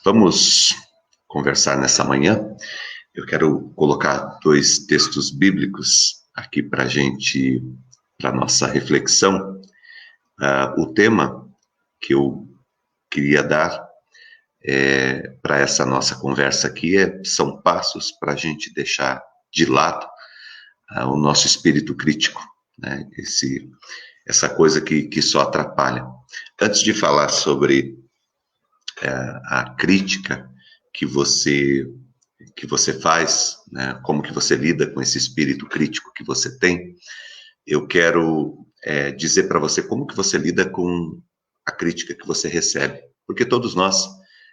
Vamos conversar nessa manhã. Eu quero colocar dois textos bíblicos aqui para para nossa reflexão. O tema que eu queria dar para essa nossa conversa aqui são passos para a gente deixar de lado o nosso espírito crítico, né? Essa coisa que só atrapalha. Antes de falar sobre a crítica que você faz, né, como que você lida com esse espírito crítico que você tem, eu quero dizer para você como que você lida com a crítica que você recebe, porque todos nós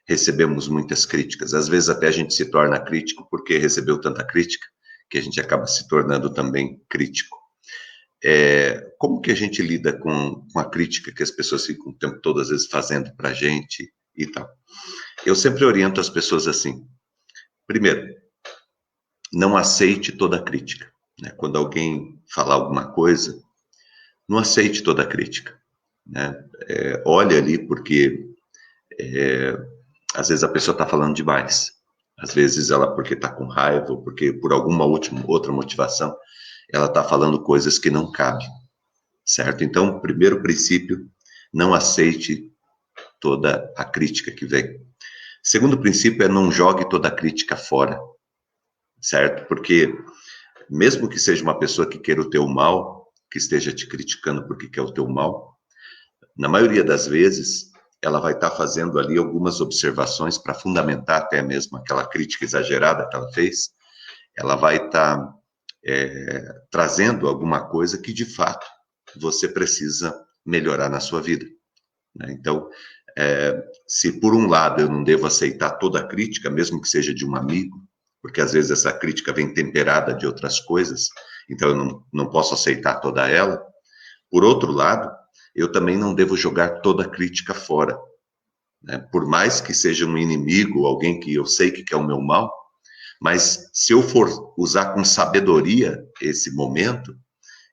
recebemos muitas críticas, às vezes até a gente se torna crítico porque recebeu tanta crítica que a gente acaba se tornando também crítico. Como que a gente lida com a crítica que as pessoas ficam o tempo todo, às vezes, fazendo para a gente e tal? Eu sempre oriento as pessoas assim. Primeiro, não aceite toda a crítica, né? Quando alguém falar alguma coisa, não aceite toda a crítica, né? Olha ali, porque às vezes a pessoa está falando demais. Às vezes ela, porque está com raiva, ou porque por alguma outra motivação, ela está falando coisas que não cabem, certo? Então, primeiro princípio, não aceite toda a crítica que vem. Segundo princípio é não jogue toda a crítica fora, certo? Porque mesmo que seja uma pessoa que queira o teu mal, que esteja te criticando porque quer o teu mal, na maioria das vezes ela vai estar fazendo ali algumas observações para fundamentar até mesmo aquela crítica exagerada que ela fez. Ela vai estar trazendo alguma coisa que de fato você precisa melhorar na sua vida, né? Então, se por um lado eu não devo aceitar toda a crítica, mesmo que seja de um amigo, porque às vezes essa crítica vem temperada de outras coisas, então eu não posso aceitar toda ela. Por outro lado, eu também não devo jogar toda a crítica fora, né? Por mais que seja um inimigo, alguém que eu sei que quer o meu mal, mas se eu for usar com sabedoria esse momento,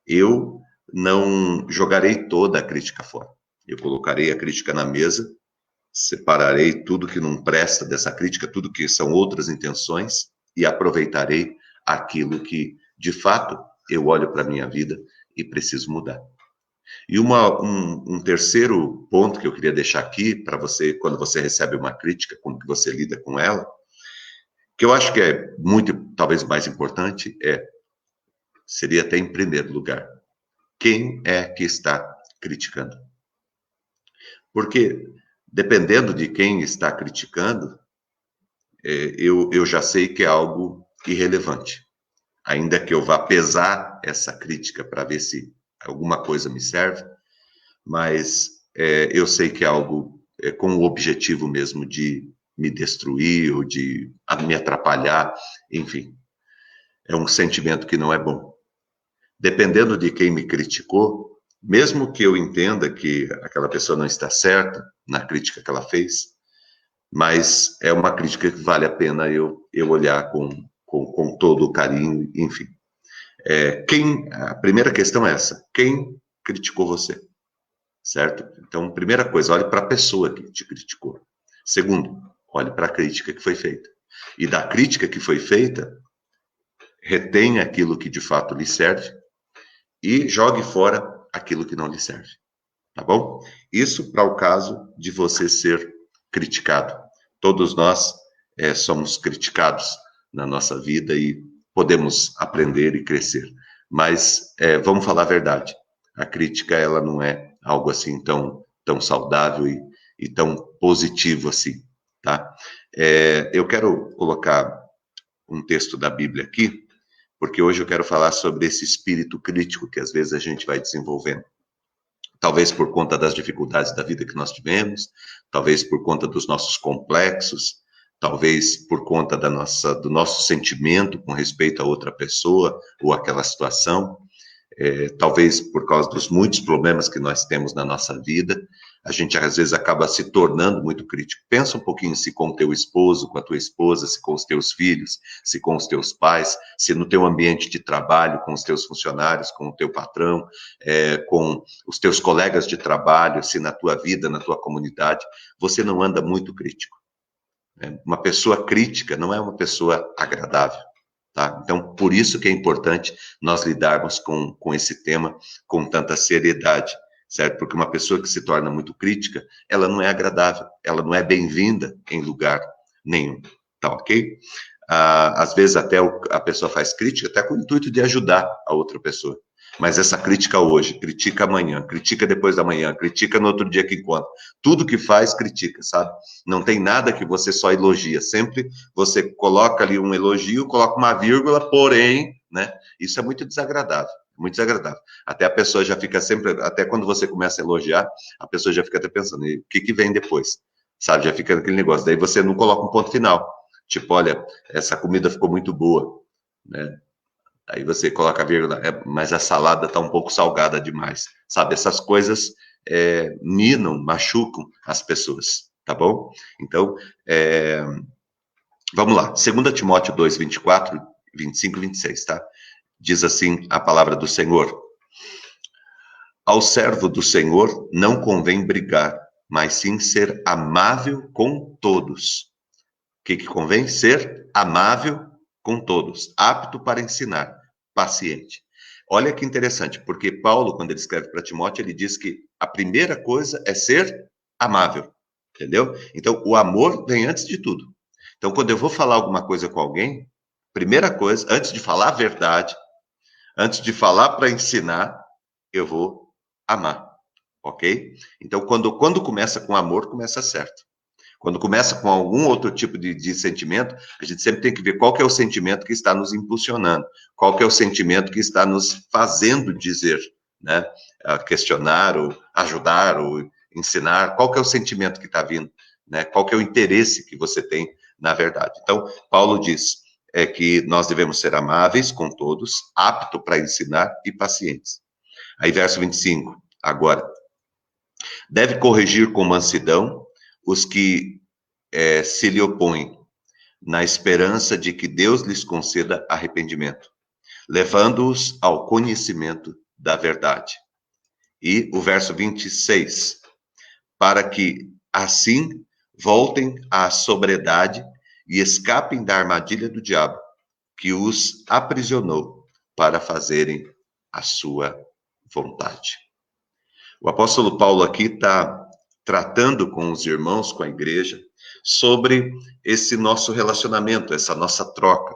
eu não jogarei toda a crítica fora. Eu colocarei a crítica na mesa, separarei tudo que não presta dessa crítica, tudo que são outras intenções, e aproveitarei aquilo que, de fato, eu olho para a minha vida e preciso mudar. E um terceiro ponto que eu queria deixar aqui para você, quando você recebe uma crítica, como que você lida com ela, que eu acho que é muito, talvez mais importante, seria até em primeiro lugar, quem é que está criticando? Porque, dependendo de quem está criticando, eu já sei que é algo irrelevante. Ainda que eu vá pesar essa crítica para ver se alguma coisa me serve, mas eu sei que é algo com o objetivo mesmo de me destruir ou de me atrapalhar, enfim. É um sentimento que não é bom. Dependendo de quem me criticou, mesmo que eu entenda que aquela pessoa não está certa na crítica que ela fez, mas é uma crítica que vale a pena eu olhar com todo o carinho, enfim. A primeira questão é essa: quem criticou você? Certo? Então, primeira coisa, olhe para a pessoa que te criticou. Segundo, olhe para a crítica que foi feita. E da crítica que foi feita, retenha aquilo que de fato lhe serve e jogue fora aquilo que não lhe serve. Tá bom? Isso para o caso de você ser criticado. Todos nós somos criticados na nossa vida e podemos aprender e crescer. Mas vamos falar a verdade. A crítica, ela não é algo assim tão saudável e tão positivo assim, tá? Eu quero colocar um texto da Bíblia aqui, porque hoje eu quero falar sobre esse espírito crítico que às vezes a gente vai desenvolvendo. Talvez por conta das dificuldades da vida que nós tivemos, talvez por conta dos nossos complexos, talvez por conta do nosso sentimento com respeito a outra pessoa ou aquela situação, talvez por causa dos muitos problemas que nós temos na nossa vida, a gente às vezes acaba se tornando muito crítico. Pensa um pouquinho se com o teu esposo, com a tua esposa, se com os teus filhos, se com os teus pais, se no teu ambiente de trabalho, com os teus funcionários, com o teu patrão, com os teus colegas de trabalho, se na tua vida, na tua comunidade, você não anda muito crítico. Uma pessoa crítica não é uma pessoa agradável, tá? Então, por isso que é importante nós lidarmos com esse tema com tanta seriedade, certo? Porque uma pessoa que se torna muito crítica, ela não é agradável, ela não é bem-vinda em lugar nenhum, tá ok? Às vezes até a pessoa faz crítica até com o intuito de ajudar a outra pessoa. Mas essa crítica hoje, critica amanhã, critica depois da manhã, critica no outro dia que encontra. Tudo que faz, critica, sabe? Não tem nada que você só elogia. Sempre você coloca ali um elogio, coloca uma vírgula, porém, né? Isso é muito desagradável. Muito desagradável. Até a pessoa já fica sempre, até quando você começa a elogiar, a pessoa já fica até pensando, e o que vem depois? Sabe? Já fica aquele negócio. Daí você não coloca um ponto final. Tipo, olha, essa comida ficou muito boa, né? Aí você coloca a vírgula, mas a salada está um pouco salgada demais. Sabe, essas coisas minam, machucam as pessoas, tá bom? Então, vamos lá. 2 Timóteo 2, 24, 25 e 26, tá? Diz assim a palavra do Senhor. Ao servo do Senhor não convém brigar, mas sim ser amável com todos. O que convém? Ser amável com todos, apto para ensinar, paciente. Olha que interessante, porque Paulo, quando ele escreve para Timóteo, ele diz que a primeira coisa é ser amável, entendeu? Então, o amor vem antes de tudo. Então, quando eu vou falar alguma coisa com alguém, primeira coisa, antes de falar a verdade, antes de falar para ensinar, eu vou amar, ok? Então, quando começa com amor, começa certo. Quando começa com algum outro tipo de sentimento, a gente sempre tem que ver qual que é o sentimento que está nos impulsionando, qual que é o sentimento que está nos fazendo dizer, né? Questionar, ou ajudar, ou ensinar, qual que é o sentimento que está vindo, né? Qual que é o interesse que você tem na verdade. Então, Paulo diz que nós devemos ser amáveis com todos, apto para ensinar e pacientes. Aí, verso 25, agora. Deve corrigir com mansidão os que se lhe opõem, na esperança de que Deus lhes conceda arrependimento, levando-os ao conhecimento da verdade. E o verso 26, para que assim voltem à sobriedade e escapem da armadilha do diabo, que os aprisionou para fazerem a sua vontade. O apóstolo Paulo aqui está tratando com os irmãos, com a igreja, sobre esse nosso relacionamento, essa nossa troca.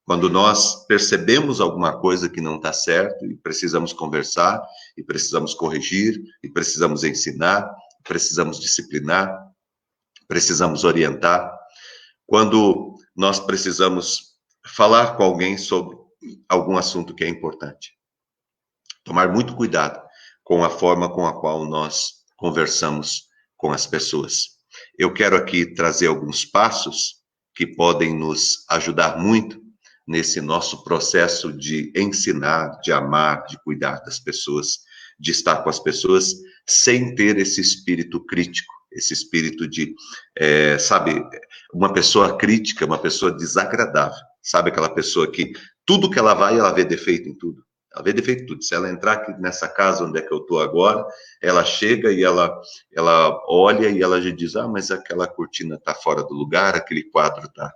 Quando nós percebemos alguma coisa que não está certo e precisamos conversar, e precisamos corrigir, e precisamos ensinar, precisamos disciplinar, precisamos orientar. Quando nós precisamos falar com alguém sobre algum assunto que é importante. Tomar muito cuidado com a forma com a qual nós conversamos com as pessoas. Eu quero aqui trazer alguns passos que podem nos ajudar muito nesse nosso processo de ensinar, de amar, de cuidar das pessoas, de estar com as pessoas, sem ter esse espírito crítico, esse espírito de, sabe, uma pessoa crítica, uma pessoa desagradável, sabe aquela pessoa que tudo que ela vai, ela vê defeito em tudo. Ela vê defeito em tudo. Se ela entrar aqui nessa casa onde é que eu estou agora, ela chega e ela olha e ela já diz, mas aquela cortina está fora do lugar, aquele quadro está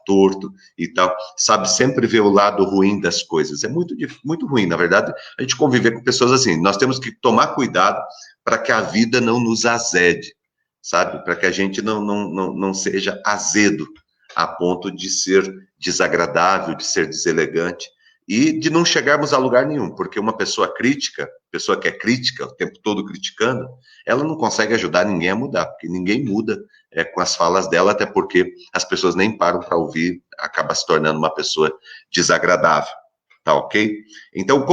torto e tal. Sabe, sempre vê o lado ruim das coisas. É muito, muito ruim, na verdade, a gente conviver com pessoas assim. Nós temos que tomar cuidado para que a vida não nos azede, sabe? Para que a gente não seja azedo a ponto de ser desagradável, de ser deselegante e de não chegarmos a lugar nenhum, porque uma pessoa crítica, pessoa que é crítica, o tempo todo criticando, ela não consegue ajudar ninguém a mudar, porque ninguém muda com as falas dela, até porque as pessoas nem param para ouvir, acaba se tornando uma pessoa desagradável, tá ok? Então,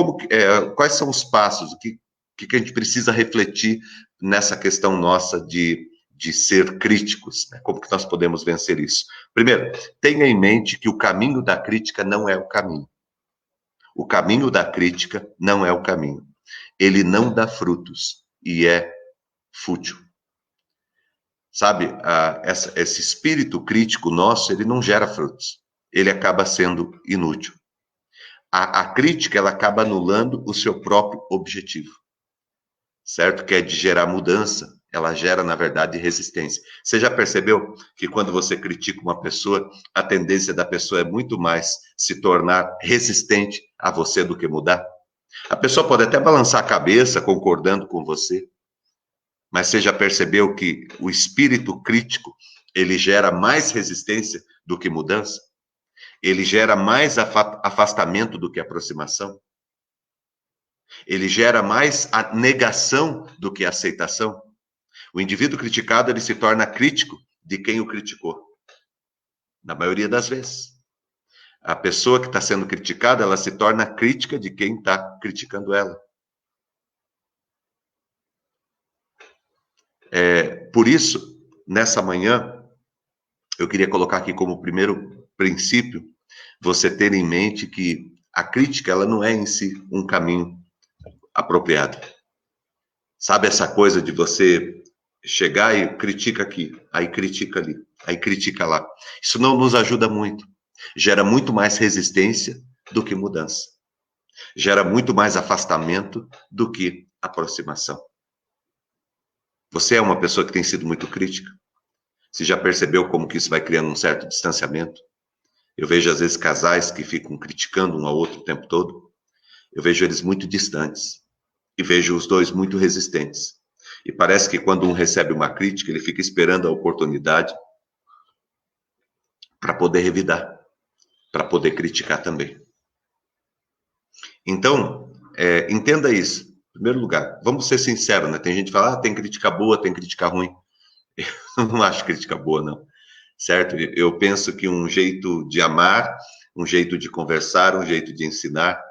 quais são os passos, o que a gente precisa refletir nessa questão nossa de ser críticos, né? Como que nós podemos vencer isso? Primeiro, tenha em mente que o caminho da crítica não é o caminho. O caminho da crítica não é o caminho. Ele não dá frutos e é fútil. Sabe, esse espírito crítico nosso, ele não gera frutos. Ele acaba sendo inútil. A crítica, ela acaba anulando o seu próprio objetivo. Certo? Que é de gerar mudança, ela gera, na verdade, resistência. Você já percebeu que quando você critica uma pessoa, a tendência da pessoa é muito mais se tornar resistente a você do que mudar? A pessoa pode até balançar a cabeça concordando com você, mas você já percebeu que o espírito crítico, ele gera mais resistência do que mudança? Ele gera mais afastamento do que aproximação? Ele gera mais a negação do que a aceitação? O indivíduo criticado, ele se torna crítico de quem o criticou, na maioria das vezes. A pessoa que está sendo criticada, ela se torna crítica de quem está criticando ela. Por isso, nessa manhã, eu queria colocar aqui como primeiro princípio, você ter em mente que a crítica, ela não é em si um caminho apropriado. Sabe essa coisa de você chegar e critica aqui, aí critica ali, aí critica lá. Isso não nos ajuda muito. Gera muito mais resistência do que mudança. Gera muito mais afastamento do que aproximação. Você é uma pessoa que tem sido muito crítica? Você já percebeu como que isso vai criando um certo distanciamento? Eu vejo, às vezes, casais que ficam criticando um ao outro o tempo todo. Eu vejo eles muito distantes. E vejo os dois muito resistentes. E parece que quando um recebe uma crítica, ele fica esperando a oportunidade para poder revidar, para poder criticar também. Então, entenda isso. Em primeiro lugar, vamos ser sinceros, né? Tem gente que fala, tem crítica boa, tem crítica ruim. Eu não acho crítica boa, não. Certo? Eu penso que um jeito de amar, um jeito de conversar, um jeito de ensinar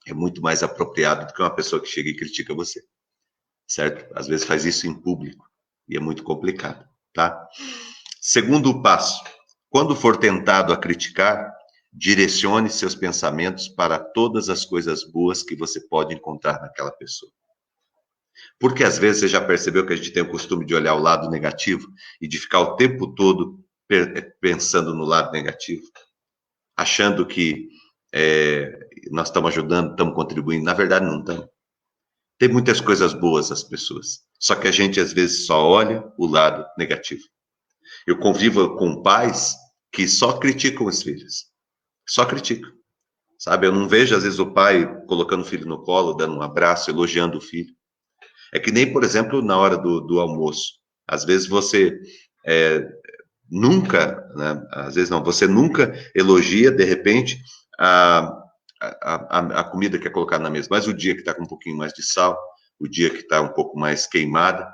é muito mais apropriado do que uma pessoa que chega e critica você. Certo? Às vezes faz isso em público e é muito complicado, tá? Segundo passo, quando for tentado a criticar, direcione seus pensamentos para todas as coisas boas que você pode encontrar naquela pessoa. Porque às vezes você já percebeu que a gente tem o costume de olhar o lado negativo e de ficar o tempo todo pensando no lado negativo, achando que nós estamos ajudando, estamos contribuindo. Na verdade, não estamos. Tem muitas coisas boas as pessoas, só que a gente às vezes só olha o lado negativo. Eu convivo com pais que só criticam os filhos, só criticam, sabe? Eu não vejo às vezes o pai colocando o filho no colo, dando um abraço, elogiando o filho. É que nem, por exemplo, na hora do almoço. Às vezes você nunca, né? Às vezes não, você nunca elogia, de repente, a comida que é colocada na mesa, mas o dia que está com um pouquinho mais de sal, o dia que está um pouco mais queimada,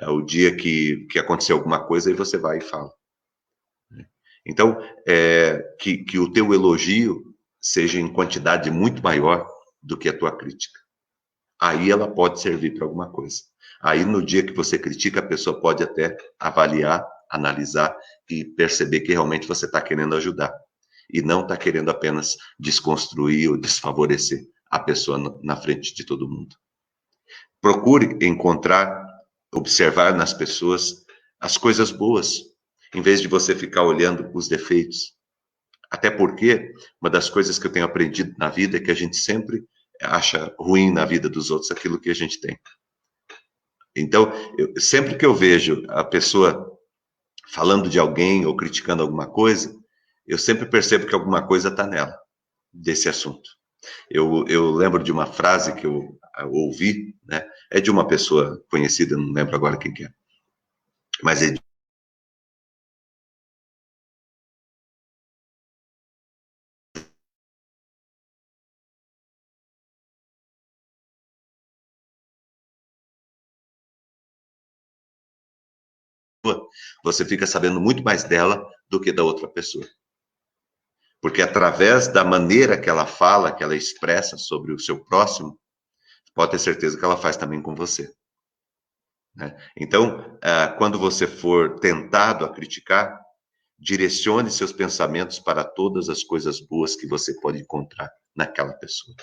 o dia que aconteceu alguma coisa, aí você vai e fala. Então, que o teu elogio seja em quantidade muito maior do que a tua crítica. Aí ela pode servir para alguma coisa. Aí no dia que você critica, a pessoa pode até avaliar, analisar e perceber que realmente você está querendo ajudar. E não está querendo apenas desconstruir ou desfavorecer a pessoa na frente de todo mundo. Procure encontrar, observar nas pessoas as coisas boas, em vez de você ficar olhando os defeitos. Até porque uma das coisas que eu tenho aprendido na vida é que a gente sempre acha ruim na vida dos outros aquilo que a gente tem. Então, sempre que eu vejo a pessoa falando de alguém ou criticando alguma coisa, eu sempre percebo que alguma coisa está nela, desse assunto. Eu lembro de uma frase que eu ouvi, né? É de uma pessoa conhecida, não lembro agora quem que é. Mas ele você fica sabendo muito mais dela do que da outra pessoa. Porque através da maneira que ela fala, que ela expressa sobre o seu próximo, pode ter certeza que ela faz também com você. Né? Então, quando você for tentado a criticar, direcione seus pensamentos para todas as coisas boas que você pode encontrar naquela pessoa.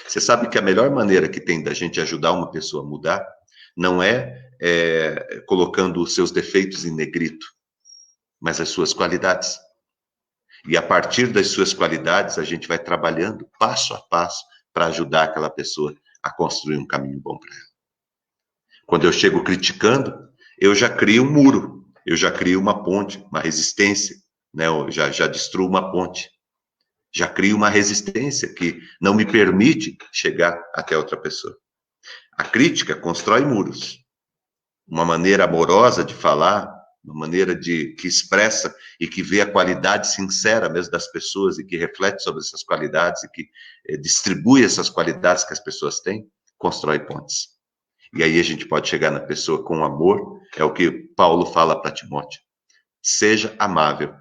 Você sabe que a melhor maneira que tem da gente ajudar uma pessoa a mudar não é colocando os seus defeitos em negrito, mas as suas qualidades. E a partir das suas qualidades, a gente vai trabalhando passo a passo para ajudar aquela pessoa a construir um caminho bom para ela. Quando eu chego criticando, eu já crio um muro, eu já crio uma ponte, uma resistência, né? Eu já destruo uma ponte, já crio uma resistência que não me permite chegar até outra pessoa. A crítica constrói muros, uma maneira amorosa de falar, uma maneira que expressa e que vê a qualidade sincera mesmo das pessoas e que reflete sobre essas qualidades e que distribui essas qualidades que as pessoas têm, constrói pontes. E aí a gente pode chegar na pessoa com amor, é o que Paulo fala para Timóteo. Seja amável.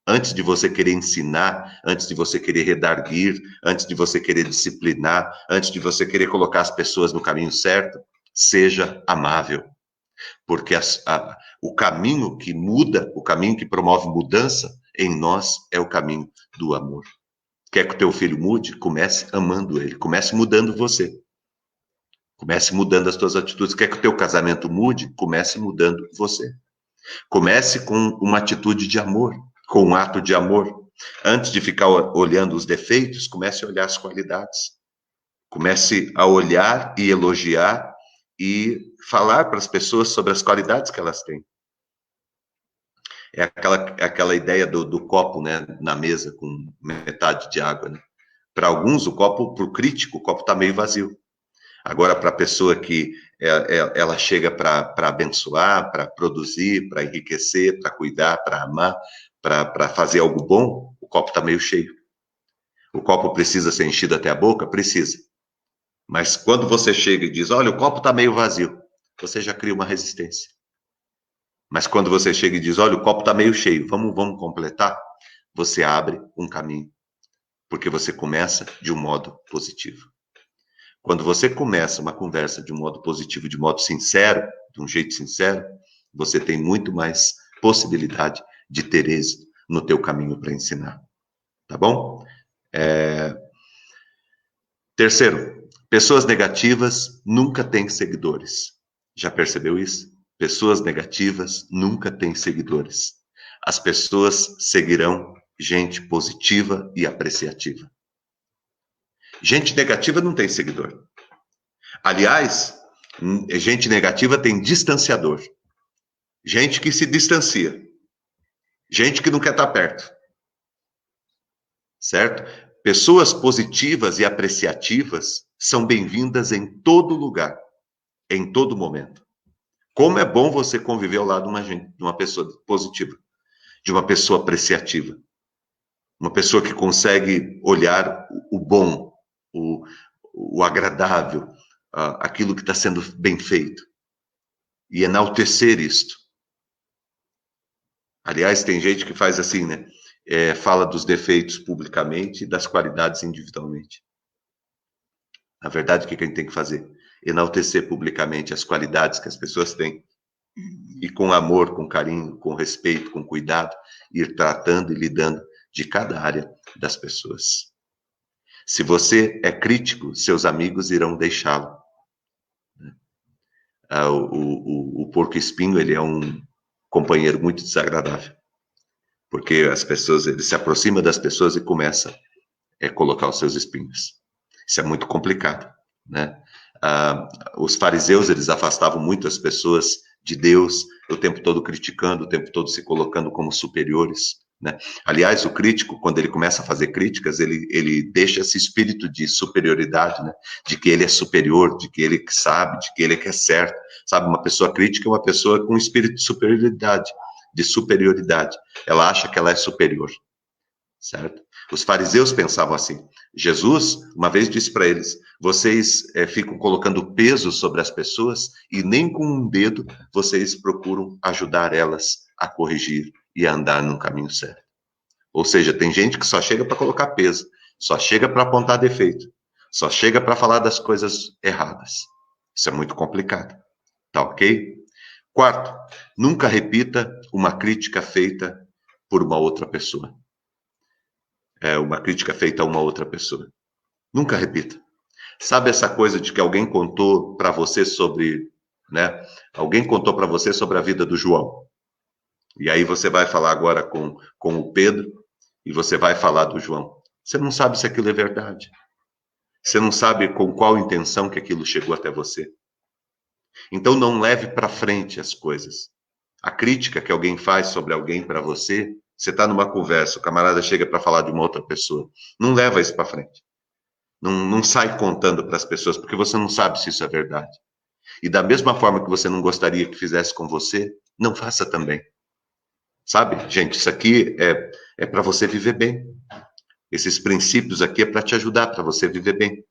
Antes de você querer ensinar, antes de você querer redarguir, antes de você querer disciplinar, antes de você querer colocar as pessoas no caminho certo, seja amável. Porque o caminho que muda, o caminho que promove mudança em nós é o caminho do amor. Quer que o teu filho mude? Comece amando ele, comece mudando você. Comece mudando as tuas atitudes. Quer que o teu casamento mude? Comece mudando você. Comece com uma atitude de amor, com um ato de amor. Antes de ficar olhando os defeitos, comece a olhar as qualidades. Comece a olhar e elogiar e falar para as pessoas sobre as qualidades que elas têm. É aquela ideia do copo, né, na mesa com metade de água, né? Para alguns, para o crítico, o copo está meio vazio. Agora, para a pessoa que ela chega para abençoar, para produzir, para enriquecer, para cuidar, para amar, para fazer algo bom, o copo está meio cheio. O copo precisa ser enchido até a boca? Precisa. Mas quando você chega e diz, olha, o copo está meio vazio, você já cria uma resistência. Mas quando você chega e diz, olha, o copo está meio cheio, vamos completar, você abre um caminho. Porque você começa de um modo positivo. Quando você começa uma conversa de um modo positivo, de modo sincero, de um jeito sincero, você tem muito mais possibilidade de ter êxito no teu caminho para ensinar. Tá bom? Terceiro, pessoas negativas nunca têm seguidores. Já percebeu isso? Pessoas negativas nunca têm seguidores. As pessoas seguirão gente positiva e apreciativa. Gente negativa não tem seguidor. Aliás, gente negativa tem distanciador. Gente que se distancia. Gente que não quer estar perto. Certo? Pessoas positivas e apreciativas são bem-vindas em todo lugar, em todo momento. Como é bom você conviver ao lado de uma pessoa positiva, de uma pessoa apreciativa. Uma pessoa que consegue olhar o bom, o agradável, aquilo que está sendo bem feito. E enaltecer isto. Aliás, tem gente que faz assim, né? Fala dos defeitos publicamente e das qualidades individualmente. Na verdade, o que a gente tem que fazer? Enaltecer publicamente as qualidades que as pessoas têm. E com amor, com carinho, com respeito, com cuidado, ir tratando e lidando de cada área das pessoas. Se você é crítico, seus amigos irão deixá-lo. O porco-espinho, ele é um companheiro muito desagradável. Porque as pessoas, ele se aproxima das pessoas e começa a colocar os seus espinhos. Isso é muito complicado, né? Os fariseus, eles afastavam muito as pessoas de Deus, o tempo todo criticando, o tempo todo se colocando como superiores, né? Aliás, o crítico, quando ele começa a fazer críticas, ele deixa esse espírito de superioridade, né? De que ele é superior, de que ele que sabe, de que ele que é certo. Sabe, uma pessoa crítica é uma pessoa com espírito de superioridade, Ela acha que ela é superior, certo? Os fariseus pensavam assim. Jesus, uma vez disse para eles, vocês ficam colocando peso sobre as pessoas e nem com um dedo vocês procuram ajudar elas a corrigir e a andar no caminho certo. Ou seja, tem gente que só chega para colocar peso, só chega para apontar defeito, só chega para falar das coisas erradas. Isso é muito complicado, tá ok? Quarto, nunca repita uma crítica feita por uma outra pessoa. Uma crítica feita a uma outra pessoa. Nunca repita. Sabe essa coisa de que alguém contou para você sobre, né? Alguém contou para você sobre a vida do João. E aí você vai falar agora com o Pedro e você vai falar do João. Você não sabe se aquilo é verdade. Você não sabe com qual intenção que aquilo chegou até você. Então não leve para frente as coisas. A crítica que alguém faz sobre alguém para você, você está numa conversa, o camarada chega para falar de uma outra pessoa. Não leva isso para frente. Não sai contando para as pessoas, porque você não sabe se isso é verdade. E da mesma forma que você não gostaria que fizesse com você, não faça também. Sabe, gente, isso aqui é para você viver bem. Esses princípios aqui é para te ajudar, para você viver bem.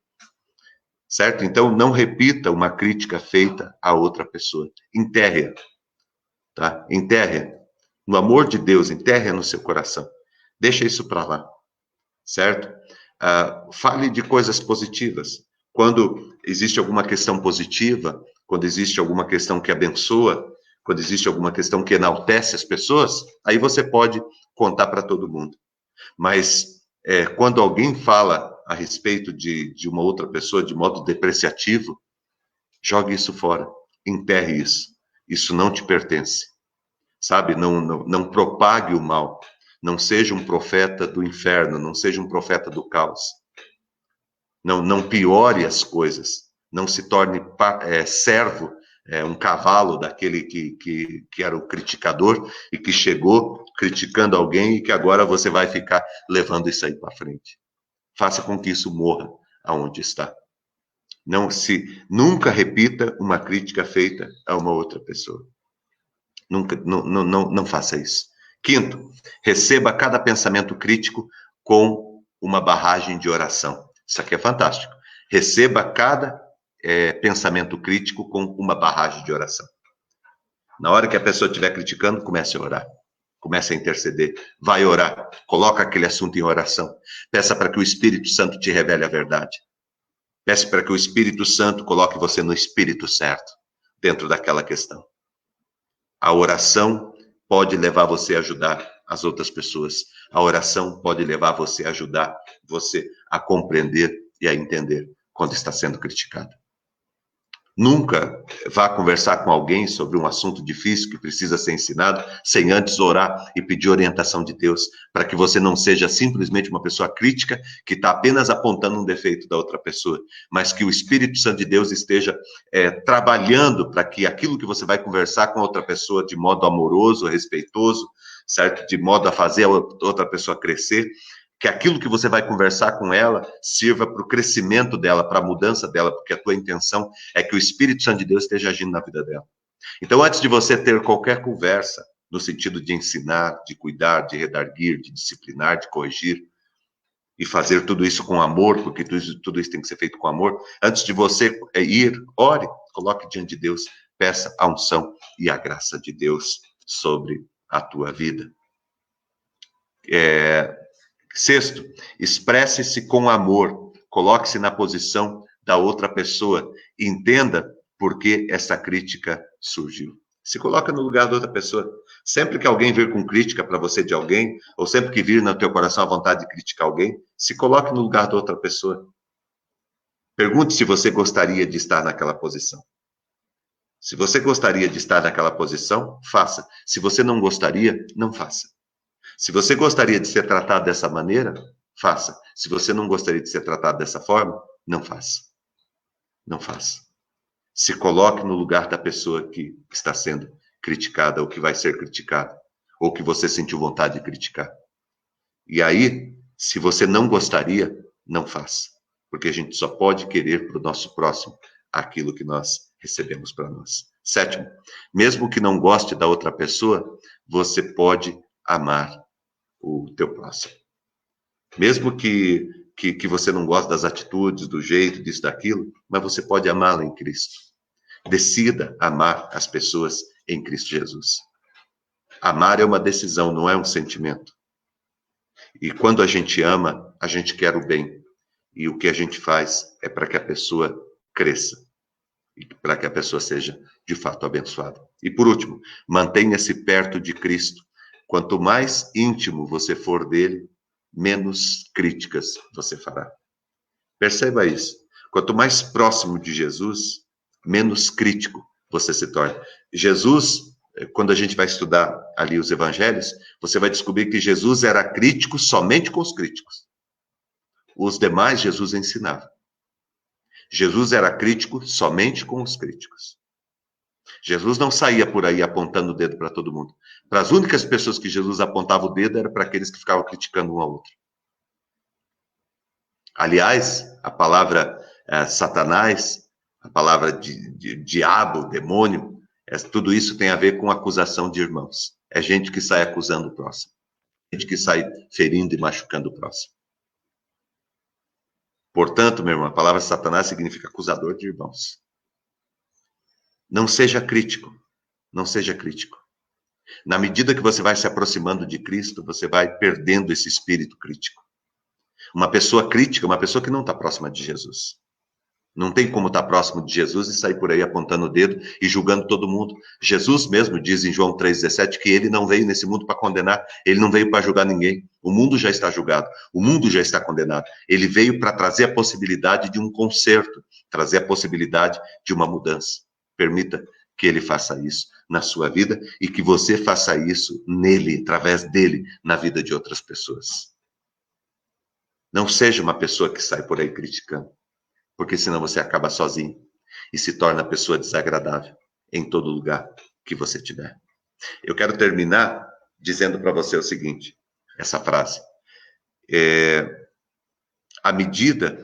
Certo? Então, não repita uma crítica feita a outra pessoa. Enterre-a, tá? Enterre-a. No amor de Deus, enterre-a no seu coração. Deixa isso para lá, certo? Fale de coisas positivas. Quando existe alguma questão positiva, quando existe alguma questão que abençoa, quando existe alguma questão que enaltece as pessoas, aí você pode contar para todo mundo. Mas quando alguém fala a respeito de uma outra pessoa de modo depreciativo, jogue isso fora, enterre isso. Isso não te pertence, sabe? Não propague o mal. Não seja um profeta do inferno, não seja um profeta do caos. Não piore as coisas. Não se torne servo, um cavalo daquele que era o criticador e que chegou criticando alguém e que agora você vai ficar levando isso aí para frente. Faça com que isso morra aonde está. Nunca repita uma crítica feita a uma outra pessoa. Nunca, não faça isso. Quinto, receba cada pensamento crítico com uma barragem de oração. Isso aqui é fantástico. Receba cada pensamento crítico com uma barragem de oração. Na hora que a pessoa estiver criticando, comece a orar. Comece a interceder. Vai orar. Coloca aquele assunto em oração. Peça para que o Espírito Santo te revele a verdade. Peça para que o Espírito Santo coloque você no espírito certo, dentro daquela questão. A oração pode levar você a ajudar as outras pessoas. A oração pode levar você a ajudar você a compreender e a entender quando está sendo criticado. Nunca vá conversar com alguém sobre um assunto difícil que precisa ser ensinado sem antes orar e pedir orientação de Deus, para que você não seja simplesmente uma pessoa crítica que está apenas apontando um defeito da outra pessoa, mas que o Espírito Santo de Deus esteja trabalhando para que aquilo que você vai conversar com a outra pessoa de modo amoroso, respeitoso, certo? De modo a fazer a outra pessoa crescer, que aquilo que você vai conversar com ela sirva para o crescimento dela, para a mudança dela, porque a tua intenção é que o Espírito Santo de Deus esteja agindo na vida dela. Então, antes de você ter qualquer conversa, no sentido de ensinar, de cuidar, de redarguir, de disciplinar, de corrigir, e fazer tudo isso com amor, porque tudo isso tem que ser feito com amor, antes de você ir, ore, coloque diante de Deus, peça a unção e a graça de Deus sobre a tua vida. Sexto, expresse-se com amor, coloque-se na posição da outra pessoa, entenda por que essa crítica surgiu. Se coloca no lugar da outra pessoa. Sempre que alguém vir com crítica para você de alguém, ou sempre que vir no teu coração a vontade de criticar alguém, se coloque no lugar da outra pessoa. Pergunte se você gostaria de estar naquela posição. Se você gostaria de estar naquela posição, faça. Se você não gostaria, não faça. Se você gostaria de ser tratado dessa maneira, faça. Se você não gostaria de ser tratado dessa forma, não faça. Não faça. Se coloque no lugar da pessoa que está sendo criticada ou que vai ser criticada, ou que você sentiu vontade de criticar. E aí, se você não gostaria, não faça. Porque a gente só pode querer para o nosso próximo aquilo que nós recebemos para nós. Sétimo, mesmo que não goste da outra pessoa, você pode amar o teu próximo. Mesmo que você não goste das atitudes, do jeito, disso, daquilo, mas você pode amá-la em Cristo. Decida amar as pessoas em Cristo Jesus. Amar é uma decisão, não é um sentimento. E quando a gente ama, a gente quer o bem. E o que a gente faz é para que a pessoa cresça. E para que a pessoa seja, de fato, abençoada. E por último, mantenha-se perto de Cristo. Quanto mais íntimo você for dele, menos críticas você fará. Perceba isso. Quanto mais próximo de Jesus, menos crítico você se torna. Jesus, quando a gente vai estudar ali os evangelhos, você vai descobrir que Jesus era crítico somente com os críticos. Os demais, Jesus ensinava. Jesus era crítico somente com os críticos. Jesus não saía por aí apontando o dedo para todo mundo. Para as únicas pessoas que Jesus apontava o dedo era para aqueles que ficavam criticando um ao outro. Aliás, a palavra Satanás, a palavra diabo, demônio, tudo isso tem a ver com acusação de irmãos. É gente que sai acusando o próximo. Gente que sai ferindo e machucando o próximo. Portanto, meu irmão, a palavra Satanás significa acusador de irmãos. Não seja crítico. Não seja crítico. Na medida que você vai se aproximando de Cristo, você vai perdendo esse espírito crítico. Uma pessoa crítica, uma pessoa que não está próxima de Jesus. Não tem como estar próximo de Jesus e sair por aí apontando o dedo e julgando todo mundo. Jesus mesmo diz em João 3,17 que ele não veio nesse mundo para condenar, ele não veio para julgar ninguém. O mundo já está julgado, o mundo já está condenado. Ele veio para trazer a possibilidade de um conserto, trazer a possibilidade de uma mudança. Permita que ele faça isso na sua vida e que você faça isso nele, através dele, na vida de outras pessoas. Não seja uma pessoa que sai por aí criticando, porque senão você acaba sozinho e se torna pessoa desagradável em todo lugar que você tiver. Eu quero terminar dizendo para você o seguinte, essa frase. A medida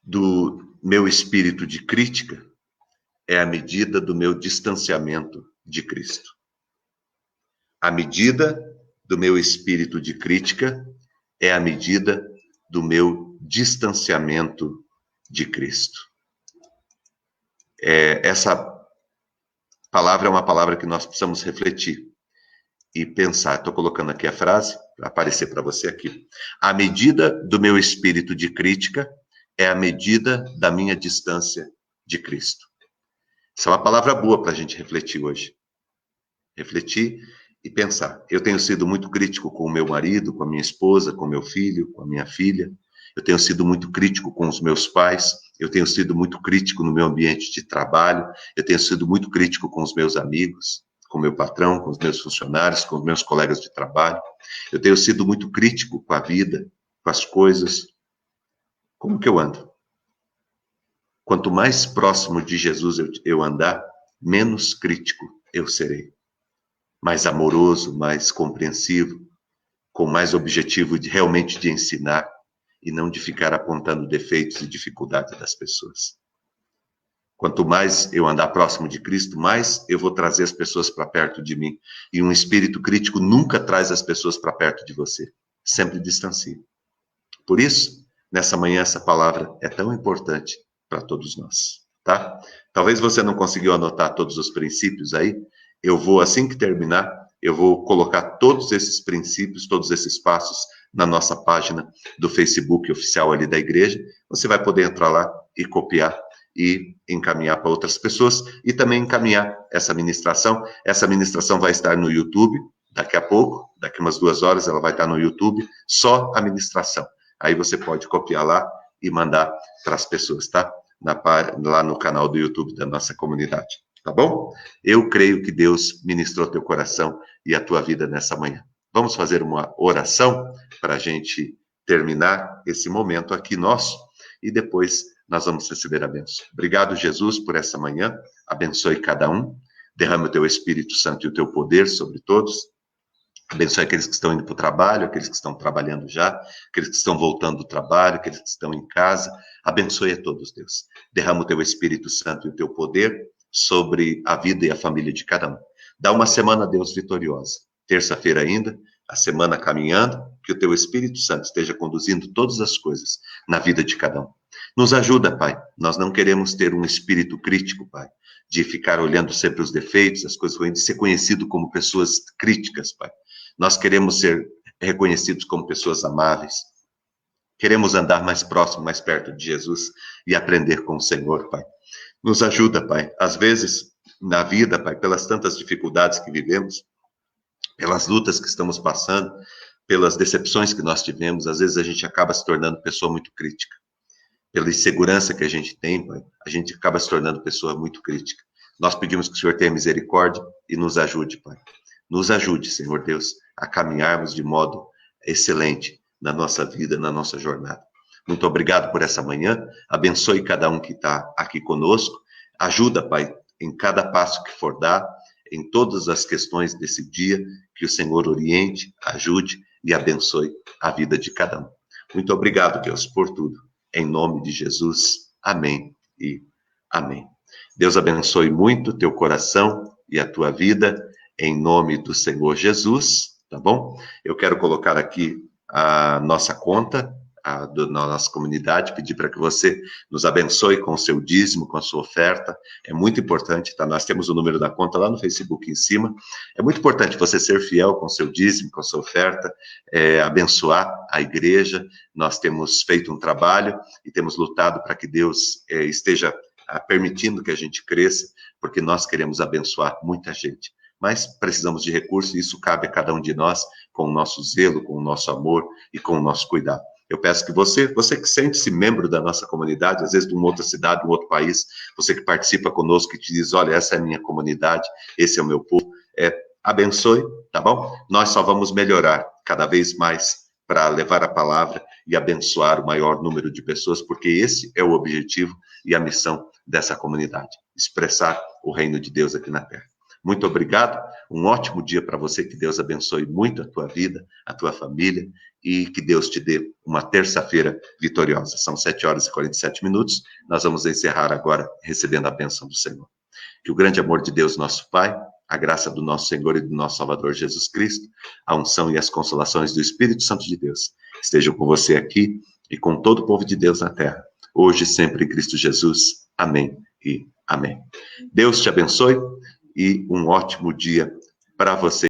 do meu espírito de crítica é a medida do meu distanciamento de Cristo. A medida do meu espírito de crítica é a medida do meu distanciamento de Cristo. Essa palavra é uma palavra que nós precisamos refletir e pensar. Estou colocando aqui a frase para aparecer para você aqui. A medida do meu espírito de crítica é a medida da minha distância de Cristo. Essa é uma palavra boa para a gente refletir hoje. Refletir e pensar. Eu tenho sido muito crítico com o meu marido, com a minha esposa, com o meu filho, com a minha filha. Eu tenho sido muito crítico com os meus pais. Eu tenho sido muito crítico no meu ambiente de trabalho. Eu tenho sido muito crítico com os meus amigos, com o meu patrão, com os meus funcionários, com os meus colegas de trabalho. Eu tenho sido muito crítico com a vida, com as coisas. Como que eu ando? Quanto mais próximo de Jesus eu andar, menos crítico eu serei. Mais amoroso, mais compreensivo, com mais objetivo de realmente de ensinar e não de ficar apontando defeitos e dificuldades das pessoas. Quanto mais eu andar próximo de Cristo, mais eu vou trazer as pessoas para perto de mim. E um espírito crítico nunca traz as pessoas para perto de você, sempre distancia. Por isso, nessa manhã, essa palavra é tão importante para todos nós, tá? Talvez você não conseguiu anotar todos os princípios aí. Eu vou, assim que terminar, eu vou colocar todos esses princípios, todos esses passos na nossa página do Facebook oficial ali da igreja. Você vai poder entrar lá e copiar e encaminhar para outras pessoas e também encaminhar essa ministração. Essa ministração vai estar no YouTube daqui a pouco, daqui umas 2 horas ela vai estar no YouTube, só a ministração. Aí você pode copiar lá e mandar para as pessoas, tá? Lá no canal do YouTube da nossa comunidade, tá bom? Eu creio que Deus ministrou teu coração e a tua vida nessa manhã. Vamos fazer uma oração para a gente terminar esse momento aqui nosso e depois nós vamos receber a bênção. Obrigado, Jesus, por essa manhã. Abençoe cada um. Derrame o teu Espírito Santo e o teu poder sobre todos. Abençoe aqueles que estão indo para o trabalho, aqueles que estão trabalhando já, aqueles que estão voltando do trabalho, aqueles que estão em casa. Abençoe a todos, Deus. Derrama o teu Espírito Santo e o teu poder sobre a vida e a família de cada um. Dá uma semana, Deus, vitoriosa. Terça-feira ainda, a semana caminhando, que o teu Espírito Santo esteja conduzindo todas as coisas na vida de cada um. Nos ajuda, Pai. Nós não queremos ter um espírito crítico, Pai, de ficar olhando sempre os defeitos, as coisas ruins, de ser conhecido como pessoas críticas, Pai. Nós queremos ser reconhecidos como pessoas amáveis. Queremos andar mais próximo, mais perto de Jesus e aprender com o Senhor, Pai. Nos ajuda, Pai. Às vezes, na vida, Pai, pelas tantas dificuldades que vivemos, pelas lutas que estamos passando, pelas decepções que nós tivemos, às vezes a gente acaba se tornando pessoa muito crítica. Pela insegurança que a gente tem, Pai, a gente acaba se tornando pessoa muito crítica. Nós pedimos que o Senhor tenha misericórdia e nos ajude, Pai. Nos ajude, Senhor Deus, a caminharmos de modo excelente na nossa vida, na nossa jornada. Muito obrigado por essa manhã. Abençoe cada um que está aqui conosco. Ajuda, Pai, em cada passo que for dar, em todas as questões desse dia, que o Senhor oriente, ajude e abençoe a vida de cada um. Muito obrigado, Deus, por tudo. Em nome de Jesus, amém e amém. Deus abençoe muito o teu coração e a tua vida, em nome do Senhor Jesus, tá bom? Eu quero colocar aqui a nossa conta, da nossa comunidade, pedir para que você nos abençoe com o seu dízimo, com a sua oferta. É muito importante, tá? Nós temos o número da conta lá no Facebook em cima. É muito importante você ser fiel com o seu dízimo, com a sua oferta, abençoar a igreja. Nós temos feito um trabalho e temos lutado para que Deus esteja permitindo que a gente cresça, porque nós queremos abençoar muita gente. Mas precisamos de recursos e isso cabe a cada um de nós, com o nosso zelo, com o nosso amor e com o nosso cuidado. Eu peço que você que sente-se membro da nossa comunidade, às vezes de uma outra cidade, de um outro país, você que participa conosco e te diz, olha, essa é a minha comunidade, esse é o meu povo, abençoe, tá bom? Nós só vamos melhorar cada vez mais para levar a palavra e abençoar o maior número de pessoas, porque esse é o objetivo e a missão dessa comunidade, expressar o reino de Deus aqui na Terra. Muito obrigado, um ótimo dia para você, que Deus abençoe muito a tua vida, a tua família, e que Deus te dê uma terça-feira vitoriosa. São 7h47, nós vamos encerrar agora recebendo a bênção do Senhor. Que o grande amor de Deus, nosso Pai, a graça do nosso Senhor e do nosso Salvador Jesus Cristo, a unção e as consolações do Espírito Santo de Deus, estejam com você aqui e com todo o povo de Deus na terra, hoje e sempre em Cristo Jesus. Amém e amém. Deus te abençoe e um ótimo dia para você.